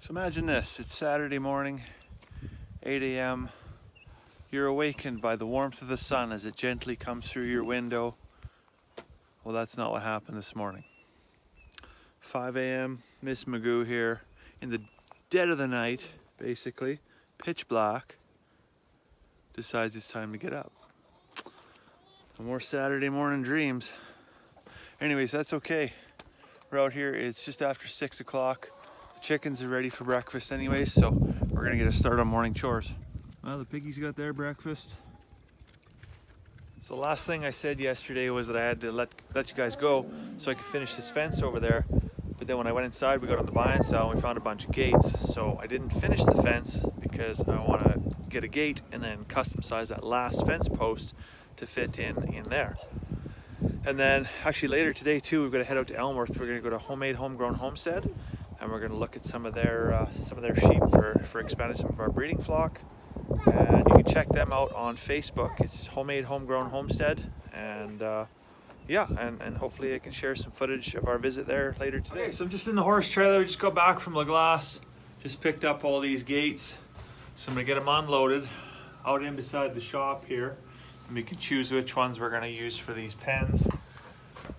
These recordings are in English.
So imagine this, it's Saturday morning, 8 a.m. You're awakened by the warmth of the sun as it gently comes through your window. Well, that's not what happened this morning. 5 a.m., Miss Magoo here, in the dead of the night, basically, pitch black, decides it's time to get up. No more Saturday morning dreams. Anyways, that's okay. We're out here, it's just after 6 o'clock. The chickens are ready for breakfast anyways, so we're gonna get a start on morning chores. Well, the piggies got their breakfast. So last thing I said yesterday was that I had to let you guys go so I could finish this fence over there. But then when I went inside, we got on the buy and sell and we found a bunch of gates. So I didn't finish the fence because I want to get a gate and then custom size that last fence post to fit in there. And then actually later today too, we're going to head out to Elmworth. We're going to go to Homemade Homegrown Homestead and we're going to look at some of their sheep for expanding some of our breeding flock. And you can check them out on Facebook. It's just Homemade Homegrown Homestead, and yeah, and hopefully I can share some footage of our visit there later today. Okay, so I'm just in the horse trailer. We just got back from La Glace. Just picked up all these gates, so I'm gonna get them unloaded out in beside the shop here, and we can choose which ones we're gonna use for these pens.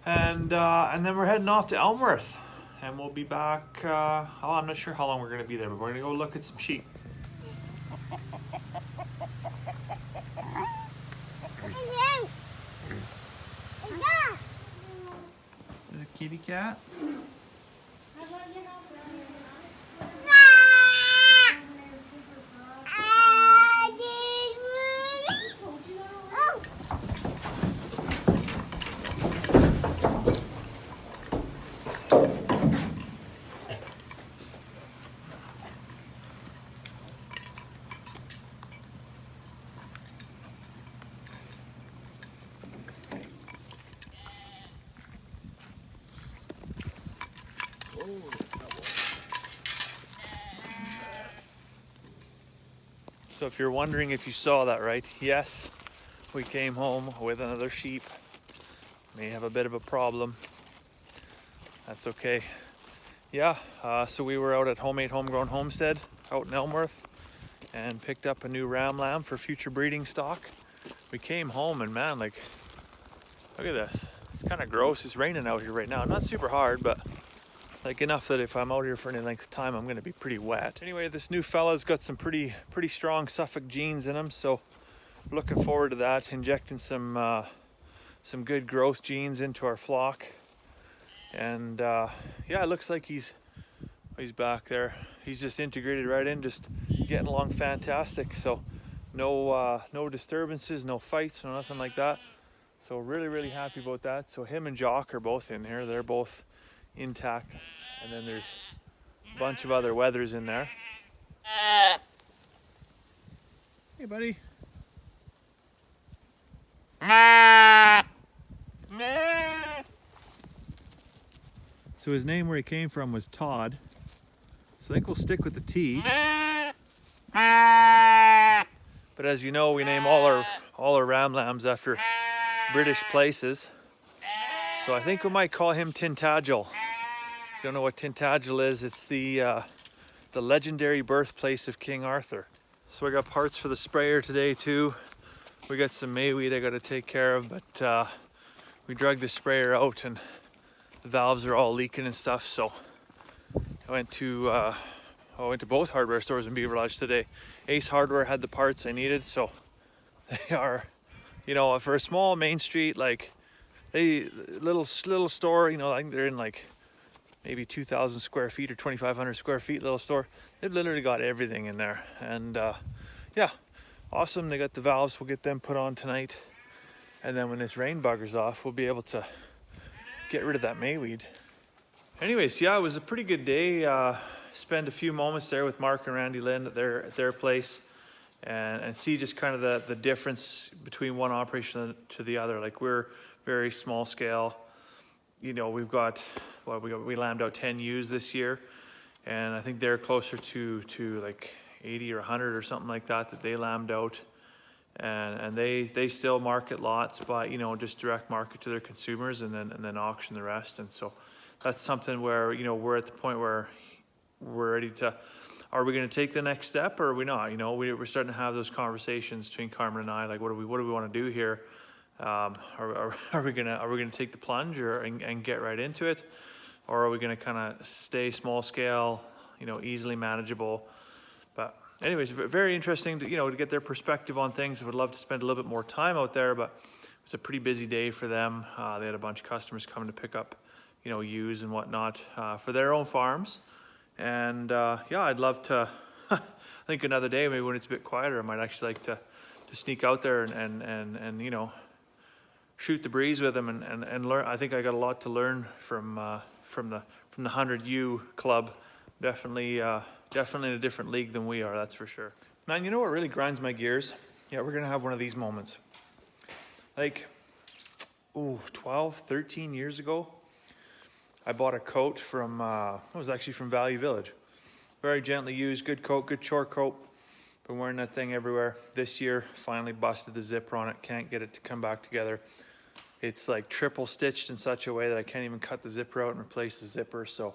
And then we're heading off to Elmworth, and we'll be back. I'm not sure how long we're gonna be there, but we're gonna go look at some sheep. Is it a kitty cat? So if you're wondering if you saw that, right? Yes, we came home with another sheep. May have a bit of a problem. That's okay. Yeah, so we were out at Homemade Homegrown Homestead out in Elmworth and picked up a new ram lamb for future breeding stock. We came home and man, like, look at this. It's kind of gross. It's raining out here right now. Not super hard, but like enough that if I'm out here for any length of time, I'm gonna be pretty wet. Anyway, this new fella's got some pretty strong Suffolk genes in him, so looking forward to that, injecting some good growth genes into our flock. And yeah, it looks like he's back there. He's just integrated right in, just getting along fantastic. So no disturbances, no fights, no nothing like that. So really happy about that. So him and Jock are both in here. They're both intact, and then there's a bunch of other wethers in there. Hey buddy. So his name where he came from was Tod, so I think we'll stick with the T. But as you know, we name all our ram lambs after British places. So I think we might call him Tintagel. Don't know what Tintagel is. It's the legendary birthplace of King Arthur. So I got parts for the sprayer today too. We got some mayweed I got to take care of, but we drug the sprayer out and the valves are all leaking and stuff. So I went to both hardware stores in Beaver Lodge today. Ace Hardware had the parts I needed, so they are, you know, for a small main street, like little store, you know, I think they're in like maybe 2,000 square feet or 2,500 square feet little store. They've literally got everything in there, and yeah, awesome. They got the valves. We'll get them put on tonight, and then when this rain buggers off, we'll be able to get rid of that mayweed. Anyways, yeah, it was a pretty good day. Spent a few moments there with Mark and Randy Lynn at their place, and see just kind of the difference between one operation to the other. Like, we're very small scale. You know, we lambed out 10 ewes this year, and I think they're closer to like 80 or 100 or something like that they lambed out. And they still market lots, but you know, just direct market to their consumers and then auction the rest. And so that's something where, you know, we're at the point where we're ready to, are we going to take the next step or are we not? You know, we're starting to have those conversations between Carmen and I, like, what do we want to do here? Are we gonna take the plunge and get right into it, or are we gonna kind of stay small scale, you know, easily manageable? But anyways, very interesting to, you know, to get their perspective on things. I would love to spend a little bit more time out there, but it was a pretty busy day for them. They had a bunch of customers coming to pick up, you know, ewes and whatnot for their own farms. And yeah, I'd love to. I think another day, maybe when it's a bit quieter, I might actually like to sneak out there and you know, shoot the breeze with them and learn. I think I got a lot to learn from the 100U club. Definitely in a different league than we are, that's for sure. Man, you know what really grinds my gears? Yeah, we're gonna have one of these moments. Like, 12, 13 years ago, I bought a coat from, it was actually from Value Village. Very gently used, good coat, good short coat. Been wearing that thing everywhere. This year, finally busted the zipper on it. Can't get it to come back together. It's like triple stitched in such a way that I can't even cut the zipper out and replace the zipper. So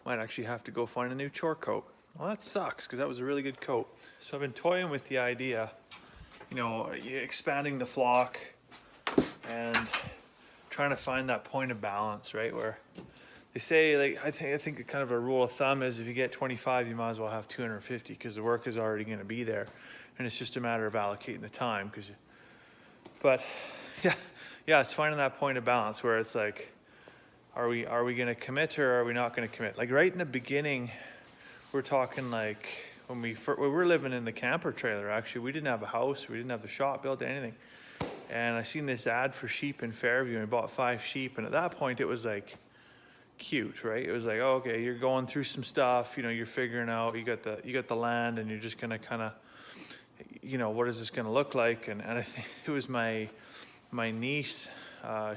might actually have to go find a new chore coat. Well, that sucks because that was a really good coat. So I've been toying with the idea, you know, expanding the flock and trying to find that point of balance, right? Where they say, like, I think kind of a rule of thumb is if you get 25, you might as well have 250 because the work is already going to be there, and it's just a matter of allocating the time. But yeah, it's finding that point of balance where it's like, are we going to commit or are we not going to commit? Like right in the beginning, we're talking like when we were living in the camper trailer. Actually, we didn't have a house, we didn't have the shop built, anything. And I seen this ad for sheep in Fairview, and I bought 5 sheep. And at that point, it was like cute, right? It was like, oh, okay, you're going through some stuff, you know, you're figuring out, you got the land, and you're just gonna kind of, you know, what is this gonna look like? And I think it was my niece.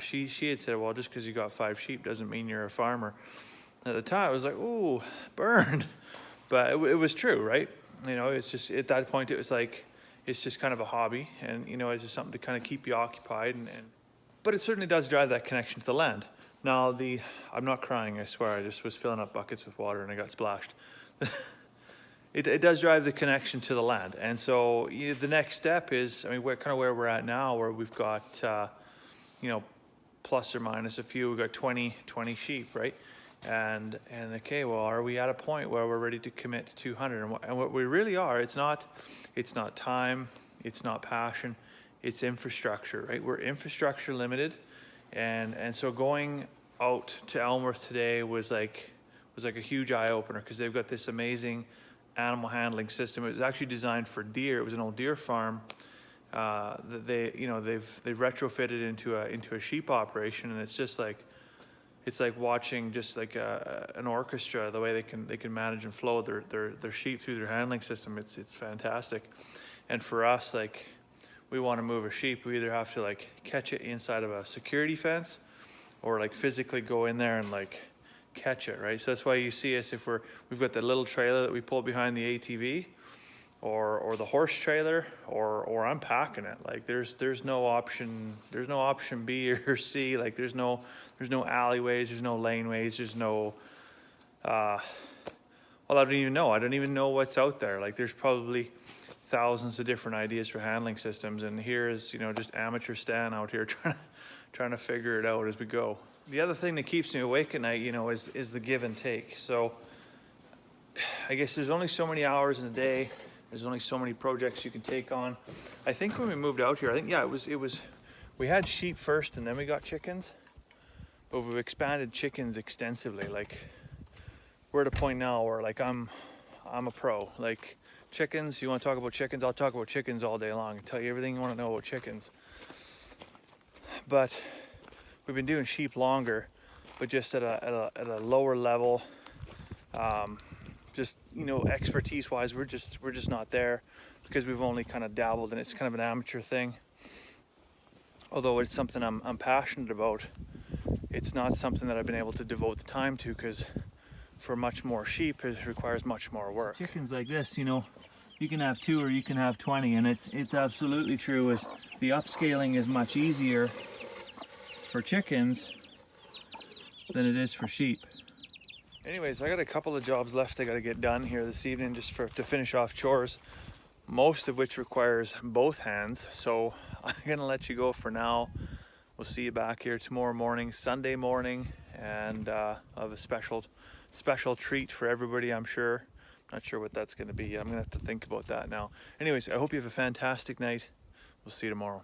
She had said, well, just because you got 5 sheep doesn't mean you're a farmer. At the time, I was like, ooh, burned. But it was true, right? You know, it's just at that point, it was like, it's just kind of a hobby, and you know, it's just something to kind of keep you occupied. But it certainly does drive that connection to the land. Now, I'm not crying, I swear. I just was filling up buckets with water and I got splashed. It does drive the connection to the land. And so the next step is, I mean, we're kind of where we're at now, where we've got, you know, plus or minus a few, we've got 20 sheep, right? And okay, well, are we at a point where we're ready to commit to 200? And what we really are, it's not time, it's not passion, it's infrastructure, right? We're infrastructure limited. And so going out to Elmworth today was like a huge eye opener because they've got this amazing animal handling system. It was actually designed for deer. It was an old deer farm that they've retrofitted into a sheep operation, and it's just like, it's like watching just like an orchestra, the way they can manage and flow their sheep through their handling system. It's fantastic. And for us, like, we want to move a sheep, we either have to like catch it inside of a security fence or like physically go in there and like catch it, right? So that's why you see us if we've got that little trailer that we pull behind the ATV or the horse trailer or I'm packing it. Like there's no option B or C. Like there's no alleyways, there's no laneways, there's no well, I don't even know what's out there. Like there's probably thousands of different ideas for handling systems, and here is, you know, just amateur Stan out here trying to figure it out as we go. The other thing that keeps me awake at night, you know, is the give and take. So I guess there's only so many hours in a day. There's only so many projects you can take on. I think when we moved out here, I think, yeah, it was we had sheep first and then we got chickens, but we've expanded chickens extensively. Like we're at a point now where like I'm a pro. Like chickens, you want to talk about chickens, I'll talk about chickens all day long and tell you everything you want to know about chickens. But we've been doing sheep longer, but just at a lower level. Just, you know, expertise wise, we're just not there because we've only kind of dabbled, and it's kind of an amateur thing. Although it's something I'm passionate about, it's not something that I've been able to devote the time to, because for much more sheep it requires much more work. Chickens like this, you know, you can have 2 or you can have 20, and it's absolutely true. Is the upscaling is much easier for chickens than it is for sheep. Anyways, I got a couple of jobs left I got to get done here this evening just to finish off chores, most of which requires both hands. So I'm gonna let you go for now. We'll see you back here tomorrow morning, Sunday morning, and I have a special treat for everybody, I'm sure. Not sure what that's going to be. I'm going to have to think about that now. Anyways, I hope you have a fantastic night. We'll see you tomorrow.